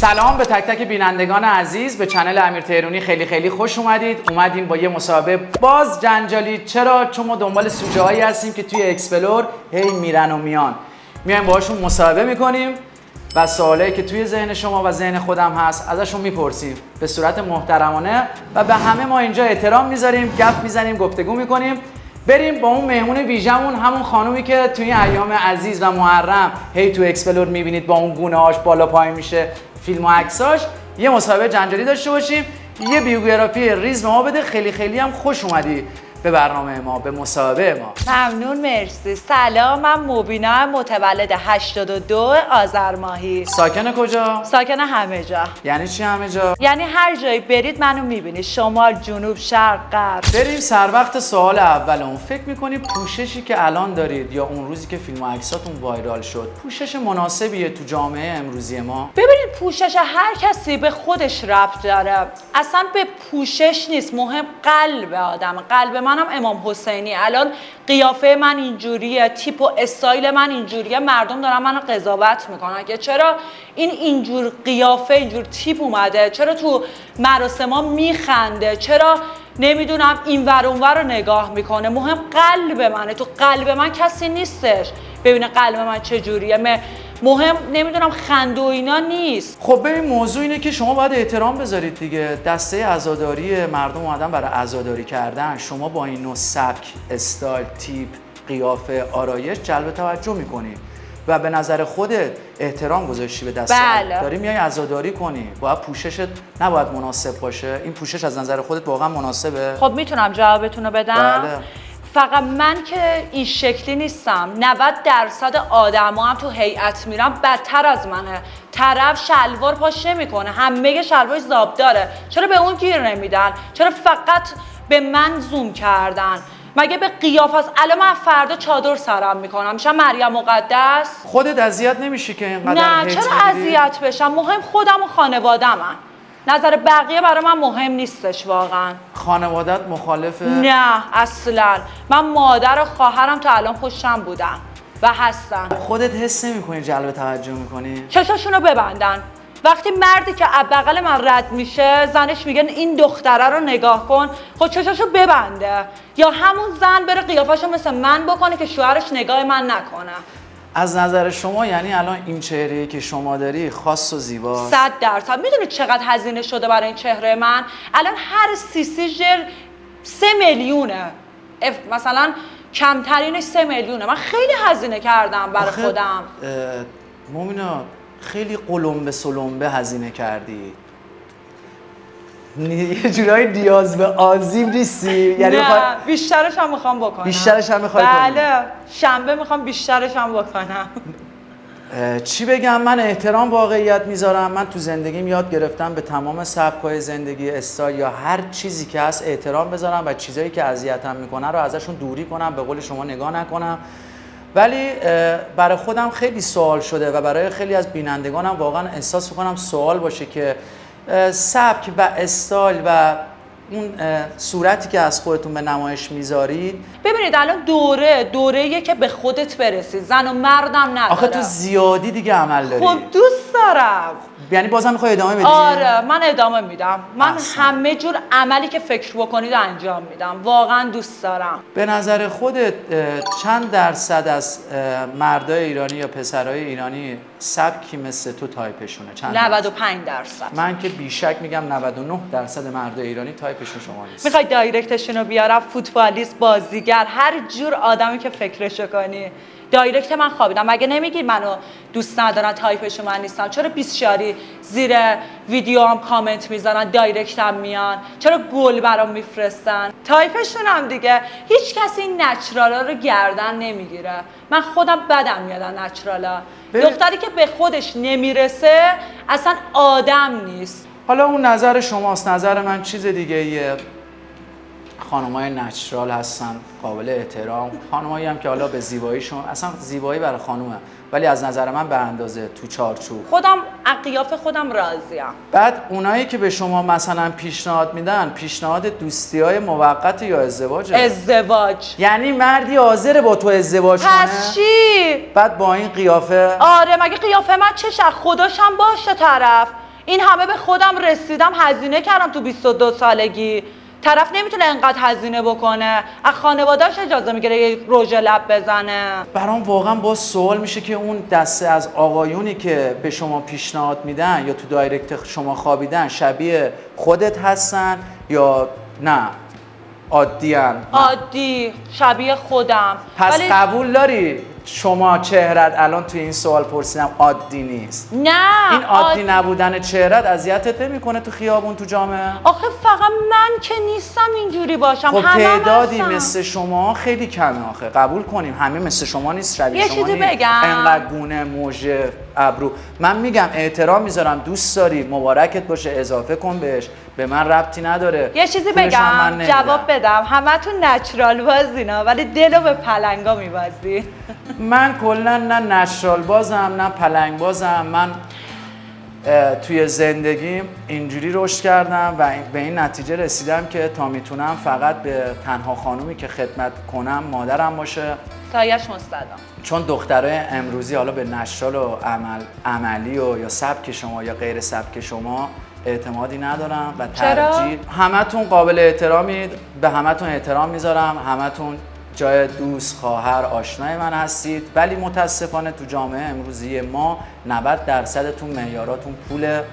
سلام به تک تک بینندگان عزیز، به چنل امیر تهرونی خیلی خوش اومدید. اومدیم با یه مسابقه باز جنجالی. چرا؟ چون ما دنبال سوژه هایی هستیم که توی اکسپلور هی میرن و میان. میایم باهاشون مسابقه میکنیم و سوالایی که توی ذهن شما و ذهن خودم هست ازشون میپرسیم به صورت محترمانه و به همه ما اینجا احترام میذاریم، گپ میزنیم، گفتگو میکنیم. بریم با اون مهمون ویژمون، همون خانومی که توی ایام عزیز و محرم هی تو اکسپلور میبینید با اون گونه‌هاش بالا پایین میشه، فیلم و عکساش، یه مسابقه جنجالی داشته باشیم. یه بیوگرافی ریز به ما بده. خیلی هم خوش اومدی به برنامه ما، به مسابقه ما. ممنون، مرسی. سلام، من مبینا، متولد 82 آذر ماهی. ساکن کجا؟ ساکن همه جا. یعنی چی همه جا؟ یعنی هر جایی برید منو میبینید، شمال، جنوب، شرق، غرب. بریم سر وقت سوال اولمون. فکر میکنی پوششی که الان دارید یا اون روزی که فیلم و عکساتون وایرال شد پوشش مناسبیه تو جامعه امروزی ما؟ ببینید، پوشش هر کسی به خودش ربط داره. اصلا به پوشش نیست، مهم قلب آدم. قلب منم امام حسینی. الان قیافه من اینجوریه، تیپ و استایل من اینجوریه، مردم دارن منو قضاوت میکنن که چرا این اینجور قیافه، اینجور تیپ اومده، چرا تو مراسما میخنده، چرا نمیدونم این ور اون ور رو نگاه میکنه. مهم قلب منه. تو قلب من کسی نیستش ببینه قلب من چجوریه. مهم نمیدونم خنده و اینا نیست. خب ببین، موضوع اینه که شما باید احترام بذارید دیگه. دسته عزاداری مردم اومدن برای عزاداری کردن، شما با این نوع سبک، استایل، تیپ، قیافه، آرایش جلب توجه میکنی و به نظر خودت احترام گذاشتی به دسته. بله. داری میای عزاداری کنی، باید پوششت نباید مناسب باشه. این پوشش از نظر خودت واقعا مناسبه؟ خب میتونم جوابتون رو بدم؟ بله. فقط من که این شکلی نیستم. 90% آدما هم تو هیئت میرن بدتر از منه. طرف شلوار پاش نمیکنه، همه شلوارش زاب داره. چرا به اون گیر نمیدن؟ چرا فقط به من زوم کردن؟ مگه به قیافه است؟ الان من فردا چادر سرم میکنم، میشم مریم مقدس؟ خودت اذیت نمیشی که اینقدر نه، چرا اذیت بشم؟ مهم خودم و خانواده‌من. نظر بقیه برای من مهم نیستش واقعا. خانوادت مخالفه؟ نه اصلا. من مادر و خواهرم تا الان پشتم بودن و هستن. خودت حس نمی‌کنی جلب توجه می‌کنی؟ چشاشونو ببندن. وقتی مردی که از بغل من رد میشه زنش میگن این دختره رو نگاه کن، خب چشاشو ببنده. یا همون زن بره قیافه‌شو مثل من بکنه که شوهرش نگاه من نکنه. از نظر شما یعنی الان این چهره‌ای که شما داری خاص و زیباست؟ 100%. میدونید چقدر هزینه شده برای این چهره من؟ الان هر سی ژل 3 میلیونه. مثلا کمترینش 3 میلیونه. من خیلی هزینه کردم برای خودم. مومینا خیلی قلمبه سلمبه هزینه کردی. یه جورایی دیاز به آزیم نیستی؟ یعنی نه، بیشترش هم میخوام بکنم. بیشترش هم میخوای کنی؟ بله، شنبه میخوام بیشترش هم بکنم. چی بگم، من احترام واقعیت میذارم. من تو زندگیم یاد گرفتم به تمام سبک‌های زندگی، استایل یا هر چیزی که هست احترام بذارم و چیزایی که اذیتم میکنه رو ازشون دوری کنم، به قول شما نگاه نکنم. ولی برای خودم خیلی سوال شده و برای خیلی از بینندگانم واقعا احساس میکنم سوال باشه که سبک و استایل و اون صورتی که از خودتون به نمایش میذارید. ببینید الان دوره‌ایه که به خودت برسی. زن و مردم نداره. آخه تو زیادی دیگه عمل داری. خب دوست دارم. یعنی بازم میخوای ادامه بدی؟ آره، من ادامه میدم. من احسن. همه جور عملی که فکر بکنید انجام میدم. واقعا دوست دارم. به نظر خودت چند درصد از مردای ایرانی یا پسرای ایرانی سبکی مثل تو تایپشونه؟ چند 95%. من که بیشک میگم 99% مردای ایرانی تایپشون شما نیست. میخوای دایرکتشون رو بیارم؟ فوتبالیست، بازیگر، هر جور آدمی که فکرشو کنی. دایرکت من خوابیدم. مگه نمیگید منو دوست ندارن، تایپشون من نیستم؟ چرا 20 شاری زیر ویدیو هم کامنت میذارن، دایرکتم میان؟ چرا گل برام میفرستن؟ تایپشون هم دیگه. هیچ کسی این نچرالا رو گردن نمیگیره. من خودم بدم میاد نچرالا. دختری که به خودش نمیرسه اصلا آدم نیست. حالا اون نظر شماست، نظر من چیز دیگه ایه. خانم‌های نچرال هستن، قابل احترام. خانمایی هم که حالا به زیباییشون، اصلا زیبایی برای خانومه، ولی از نظر من به اندازه، تو چارچوب. خودم از قیافه خودم راضیم. بعد اونایی که به شما مثلا پیشنهاد میدن، پیشنهاد دوستی‌های موقت یا ازدواجه؟ ازدواج. یعنی مردی حاضره با تو ازدواج کنه؟ پس چی؟ بعد با این قیافه؟ آره، مگه قیافه من چشه؟ خداشم باشه طرف. این همه به خودم رسیدم، هزینه کردم تو 22 سالگی. طرف نمیتونه انقدر هزینه بکنه، از خانواده‌اش اجازه میگیره یه رژ لب بزنه. برام واقعا باز سوال میشه که اون دسته از آقایونی که به شما پیشنهاد میدن یا تو دایرکت شما خوابیدن شبیه خودت هستن یا نه عادی هن؟ عادی، شبیه خودم. پس قبول داری شما چهرت الان توی این سوال پرسیدم عادی نیست؟ نه، این عادی نبودن چهرت اذیتت نمیکنه تو خیابون تو جامعه؟ آخه فقط من که نیستم اینجوری باشم، خب همه تعدادی هستن. مثل شما خیلی کمه آخه، قبول کنیم همه مثل شما نیست، شبیه یه شما چیزی نیست. بگم؟ انقدر گونه موژه ابرو. من میگم احترام میذارم، دوست داری مبارکت باشه اضافه کن بهش، به من ربطی نداره. یه چیزی پولش هم من بگم، نمیدم. جواب بدم، همتون نچرال بازینا ولی دلو به پلنگا میبازی. من کلا نه نشرال بازم نه پلنگ بازم. من توی زندگیم اینجوری رشد کردم و به این نتیجه رسیدم که تا میتونم فقط به تنها خانومی که خدمت کنم مادرم باشه، سایش مستدام. چون دخترای امروزی حالا به نشرال و عملی و یا سبک شما یا غیر سبک شما اعتمادی ندارم و ترجیح. همتون قابل احترامید، به همتون احترام میذارم، همتون جای دوست، خواهر، آشنای من هستید، ولی متاسفانه تو جامعه امروزی ما 90%تون معیاراتون پوله،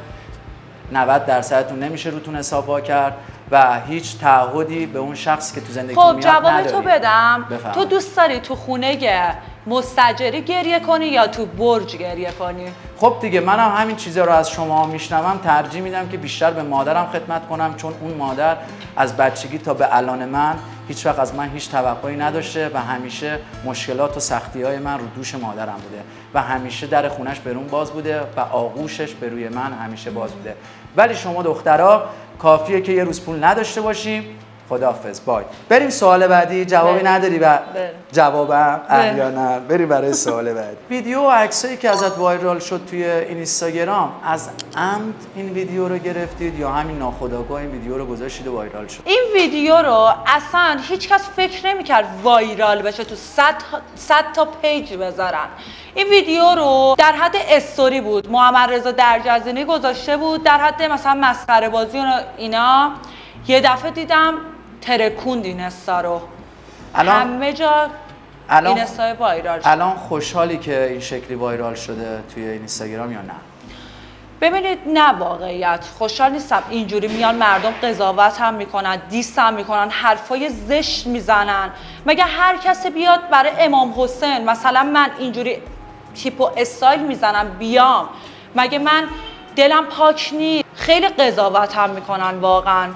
90%تون نمیشه روتون حساب کرد و هیچ تعهدی به اون شخصی که تو زندگیتون خب میاد جواب ندارید. تو بدم. بفهم. تو دوست داری تو خونه مستاجری گریه کنی یا تو برج گریه کنی؟ خب دیگه منم همین چیزا رو از شما میشنوم، ترجیح میدم که بیشتر به مادرم خدمت کنم، چون اون مادر از بچگی تا به الان من هیچ وقت از من هیچ توقعی نداشته و همیشه مشکلات و سختی‌های من رو دوش مادرم بوده و همیشه در خونش برون باز بوده و آغوشش به روی من همیشه باز بوده. ولی شما دخترها کافیه که یه روز پول نداشته باشیم. خداحافظ، بای. بریم سوال بعدی. جوابی نداری و جوابم احیانا. بریم برای سوال بعدی. ویدیو و عکسایی که ازت وایرال شد توی اینستاگرام، از عمد این ویدیو رو گرفتید یا همین ناخودآگاه این ویدیو رو گذاشتید و وایرال شد؟ این ویدیو رو اصلا هیچکس فکر نمی‌کرد وایرال بشه، تو 100 تا پیج بذارن. این ویدیو رو در حد استوری بود، محمد رضا درجزینی گذاشته بود، در حد مثلا مسخره بازی و اینا. یه دفعه دیدم ترکوند این استا رو، همه جا این استا وایرال شد. الان خوشحالی که این شکلی وایرال شده توی اینستاگرام یا نه؟ ببینید، نه واقعیت خوشحال نیستم. اینجوری میان مردم قضاوت هم میکنن، دیس هم میکنن، حرفای زشت میزنن. مگه هر کسی بیاد برای امام حسین مثلا من اینجوری تیپ و استایل میزنم بیام، مگه من دلم پاک نیست؟ خیلی قضاوت هم میکنن واقعا،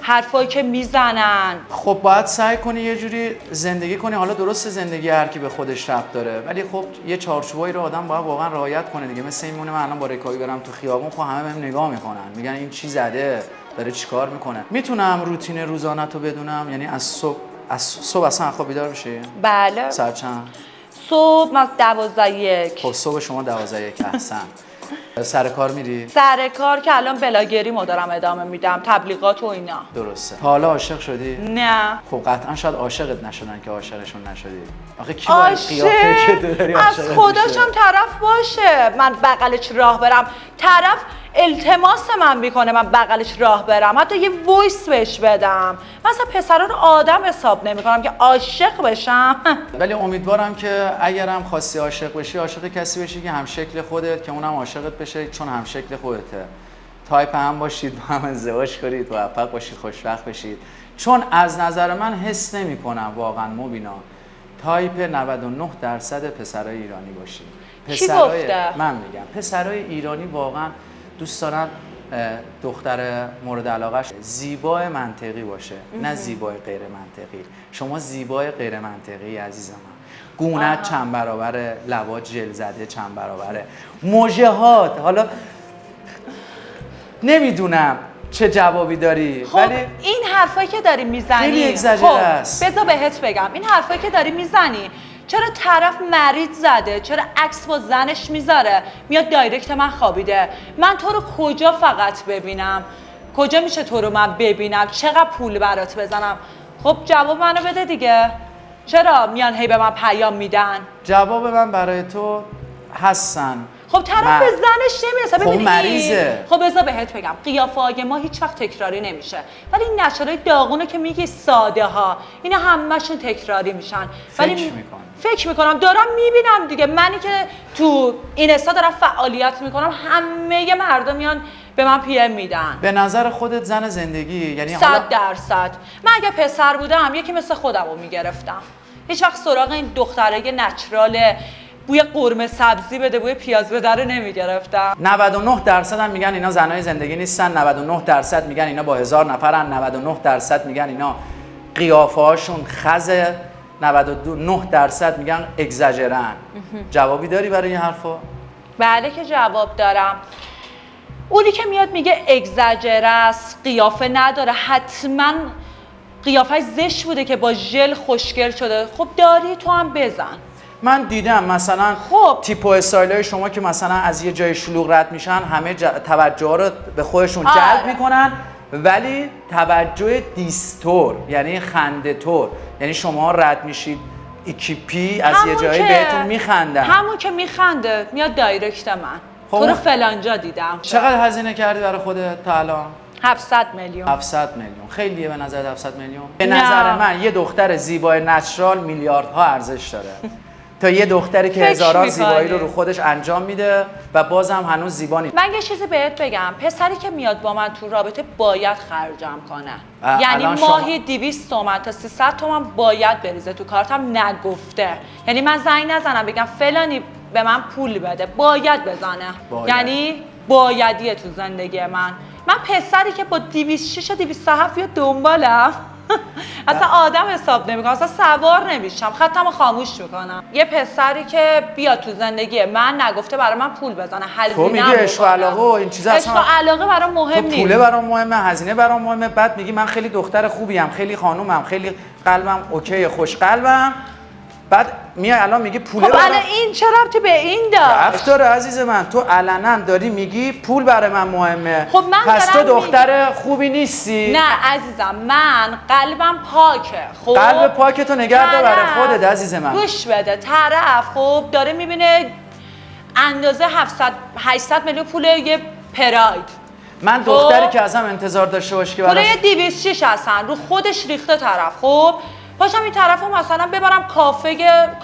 حرفایی که میزنن. خب باید سعی کنی یه جوری زندگی کنی. حالا درسته زندگی هر کی به خودش ربط داره، ولی خب یه چارچوبایی رو آدم باید واقعا رعایت کنه دیگه. مثل این میمونه من الان با رکابی برم تو خیابون، خب همه بهم نگاه میکنن، میگن این چی زده، داره چیکار میکنه. میتونم روتین روزانه‌تو بدونم؟ یعنی از صبح اصلا خواب بیدار بشی؟ بله. ساعت چند؟ صبح من 12:01. خب صبح شما 12:01. احسن. سر کار میری؟ سر کار که الان بلاگری دارم ادامه میدم، تبلیغات و اینا. درسته. حالا عاشق شدی؟ نه. خب قطعا شاید عاشقت نشدن که عاشقشون نشدی. آخه کی باید قیافه که تو داری از عاشقت خودشم طرف باشه من بغلش راه برم، طرف التماس من میکنه من بغلش راه برم، حتی یه وایس بهش بدم. مثلا پسرا رو آدم حساب نمیکنم که عاشق بشم. ولی امیدوارم که اگرم خواستی عاشق بشی، عاشق کسی بشی که هم شکل خودت، که اونم عاشقت بشه چون هم شکل خودته. تایپ هم باشید، با هم ازدواج کنید، موفق باشید، خوشبخت بشید. چون از نظر من حس نمی‌کنم واقعا مبینا تایپ 99% پسرای ایرانی باشید. پسرای من میگم پسرای ایرانی واقعا دوست دارن دختر مورد علاقهش زیبای منطقی باشه، نه زیبای غیر منطقی. شما زیبای غیر منطقی عزیز من. گونه‌ت چند برابره، لبات ژل زده چند برابره، موجهات، حالا نمیدونم چه جوابی داری. خب ولی این حرفایی که داری میزنی خیلی اگزاجره است. بذار بهت بگم، این حرفایی که داری میزنی، چرا طرف مریض زده، چرا عکس با زنش میذاره، میاد دایرکت من خوابیده، من تو رو کجا فقط ببینم؟ کجا میشه تو رو من ببینم؟ چقدر پول برات بزنم؟ خب جواب منو بده دیگه. چرا میان هی به من پیام میدن؟ جواب من برای تو هستن خب طرف به زنش نمیرسه. خب مریضه. خب بذار بهت بگم قیافه‌های ما هیچ وقت تکراری نمیشه، ولی نشرای داغونه که میگی ساده ها اینا همشون تکراری میشن. ولی فکر میکنم دارم میبینم دیگه، منی که تو این استا دارم فعالیت میکنم همه مردم میان به من پی ام میدن. به نظر خودت زن زندگی یعنی 100%. من اگه پسر بودم یکی مثل خودم رو میگرفتم، هیچ وقت سراغ این دختره نچرال بوی قرمه سبزی بده بوی پیاز بده رو نمیگرفتم. 99% هم میگن اینا زنای زندگی نیستن، 99% میگن اینا با 1000 نفرن، 99% میگن اینا قیافه هاشون خزه، 99% میگن اگزاجرن. جوابی داری برای این حرفا؟ بله که جواب دارم. اونی که میاد میگه اگزاجره است، قیافه نداره، حتما قیافه زشت بوده که با ژل خوشگل شده. خب داری تو هم بزن. من دیدم مثلا خب تیپ و استایلای شما که مثلا از یه جای شلوغ رد میشن همه توجه رو به خودشون جلب میکنن، ولی توجه دیستور یعنی خنده تور، یعنی شما رد میشید ایکیپی از یه جایی بهتون میخندن. همون که میخنده میاد دایرکت من تو رو فلانجا دیدم. چقدر هزینه کردی برای خودت تا الان؟ 700 میلیون. 700 میلیون خیلیه به نظر 700 میلیون؟ به نظر من یه دختر زیبای نچرال میلیاردها ارزش داره تا یه دختری که هزاران زیبایی رو خودش انجام میده و بازم هنوز زیبا نیست. من یه چیزی بهت بگم، پسری که میاد با من تو رابطه باید خرجم کنه. یعنی ماهی 200 تومن تا 300 تومن باید بریزه تو کارتم، نگفته. یعنی من زنگ نزنم بگم فلانی به من پول بده، باید بزنه. یعنی بایدیه تو زندگی من پسری که با 206 و 207 یا دنبالم اصلا آدم حساب نمیکنم، اصلا سوار نمیشم، خطمو خاموش میکنم. یه پسری که بیاد تو زندگی من نگفته برای من پول بزنه، هزینه تو میگی عشق و علاقه و این چیزا، اصلا عشق و علاقه برام مهم نیست. پوله برام مهمه، هزینه برام مهمه. بعد میگی من خیلی دختر خوبیم، خیلی خانومم، خیلی قلبم اوکی، خوش قلبم. بعد میای الان میگی پوله خب الان این چه ربطی به این ربط داره عزیز من؟ تو علنا داری میگی پول برای من مهمه. خب من پس تو دختر خوبی نیستی؟ نه عزیزم، من قلبم پاکه. خب قلب پاکتو نگه دار برای خودت عزیز من. گوش بده، طرف خب داره میبینه اندازه 700-800 میلیون پول یه پراید. من دختری که ازم انتظار داشته باشی که براش پول 206 هستن رو خودش ریخته طرف، خب پاشم این طرفو مثلا ببرم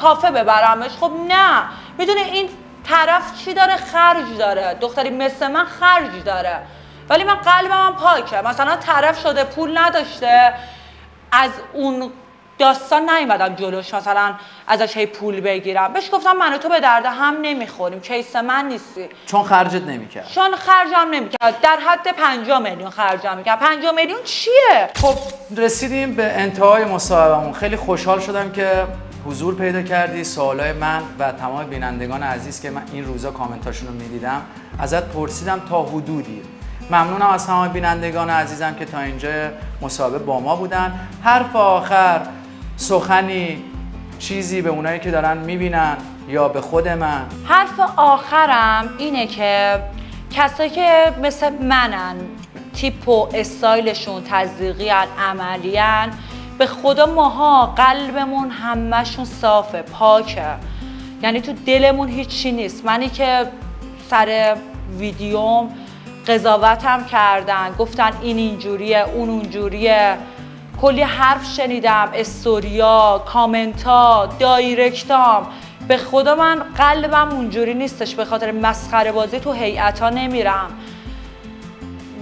کافه ببرمش. خب نه، میدونه این طرف چی داره؟ خرج داره. دختری مثل من خرج داره، ولی من قلبم پاکه. مثلا طرف شده پول نداشته، از اون داستان نیومدم جلوش مثلا ازش هی پول بگیرم، بهش گفتم من و تو به درد هم نمیخوریم، کیس من نیستی. چون خرجت نمیکرد. چون خرجم نمیکرد، در حد 50 میلیون خرجم میکرد. 50 میلیون چیه؟ خب رسیدیم به انتهای مصاحبهمون. خیلی خوشحال شدم که حضور پیدا کردی. سوالای من و تمام بینندگان عزیز که من این روزا کامنتاشون رو میدیدم ازت پرسیدم تا حدودی. ممنونم از تمام بینندگان عزیزم که تا اینجا مصاحبه با ما بودن. حرف آخر، سخنی، چیزی به اونایی که دارن میبینن یا به خود من؟ حرف آخرم اینه که کسایی که مثل منن، تیپ و استایلشون تزریقیان، عملیان، به خدا ماها قلبمون همشون صافه، پاکه، یعنی تو دلمون هیچی نیست. منی که سر ویدیوم قضاوتم کردن، گفتن این اینجوریه اون اونجوریه، کلی حرف شنیدم، استوریا، کامنتا، دایرکتام. به خدا من قلبم اونجوری نیستش، به خاطر مسخره بازی تو هیئتا نمیرم.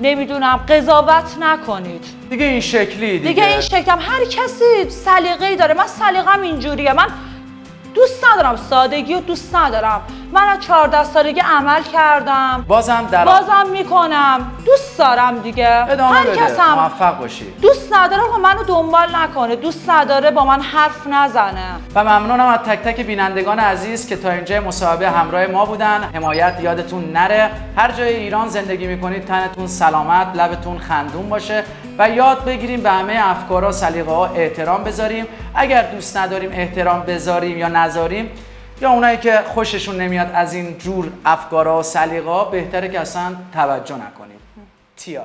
نمیدونم، قضاوت نکنید دیگه. این شکلی دیگه این شکلم، هر کسی سلیقه‌ای داره. من سلیقه‌م اینجوریه، من دوست ندارم سادگی و دوست ندارم. من از 14 سالگی عمل کردم، بازم میکنم، دوست دارم دیگه. ادامه هر بده، کس هم موفق باشی. دوست نداره خب منو دنبال نکنه، دوست نداره با من حرف نزنه. و ممنونم از تک تک بینندگان عزیز که تا اینجا مصاحبه همراه ما بودن. حمایت یادتون نره. هر جای ایران زندگی میکنید تنتون سلامت، لبتون خندون باشه و یاد بگیریم به همه افکارها و سلیقه‌ها احترام بذاریم. اگر دوست نداریم احترام بذاریم یا نذاریم، یا اونایی که خوششون نمیاد از این جور افکارها و سلیقه‌ها، بهتره که اصلا توجه نکنیم. تیات